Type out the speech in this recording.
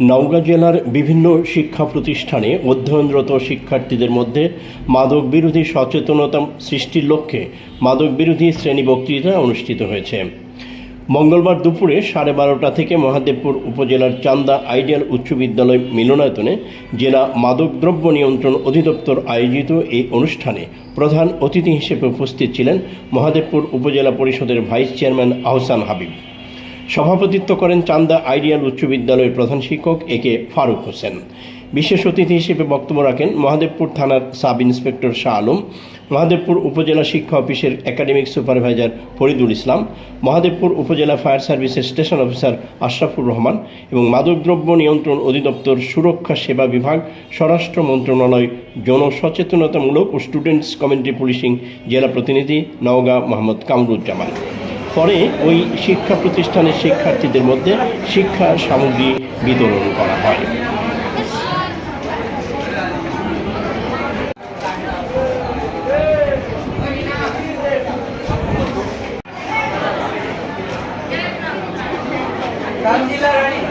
নওগাঁ জেলার বিভিন্ন শিক্ষা প্রতিষ্ঠানে অধ্যয়নরত শিক্ষার্থীদের মধ্যে মাদক বিরোধী সচেতনতা সৃষ্টির লক্ষ্যে মাদক বিরোধী শ্রেণী বক্তৃতা অনুষ্ঠিত হয়েছে। মঙ্গলবার দুপুরে 12:30 থেকে মহাদেবপুর উপজেলার চান্দা আইডিয়াল উচ্চ বিদ্যালয় মিলনায়তনে জেলা মাদকদ্রব্য নিয়ন্ত্রণ অধিদপ্তর আয়োজিত এই অনুষ্ঠানে প্রধান অতিথি হিসেবে উপস্থিত ছিলেন মহাদেবপুর উপজেলা পরিষদের ভাইস চেয়ারম্যান আহসান হাবিব। সভাপতিত্ব করেন চান্দা আইডিয়াল উচ্চ বিদ্যালয়ের প্রধান শিক্ষক একে ফারুক হোসেন। বিশেষ অতিথি হিসেবে বক্তব্য রাখেন মহাদেবপুর থানার সাব ইন্সপেক্টর শাহ আলম, মহাদেবপুর উপজেলা শিক্ষা অফিসের একাডেমিক সুপারভাইজার ফরিদুল ইসলাম, মহাদেবপুর উপজেলা ফায়ার সার্ভিসের স্টেশন অফিসার আশরাফুর রহমান এবং মাদকদ্রব্য নিয়ন্ত্রণ অধিদপ্তর সুরক্ষা সেবা বিভাগ, স্বরাষ্ট্র মন্ত্রণালয়, জনসচেতনতামূলক ও স্টুডেন্টস কমিউনিটি পুলিশিং জেলা প্রতিনিধি নওগাঁ মোহাম্মদ কামরুজ্জামান। পরে ওই শিক্ষা প্রতিষ্ঠানের শিক্ষার্থীদের মধ্যে শিক্ষা সামগ্রী বিতরণ করা হয়। রামজিলা রানী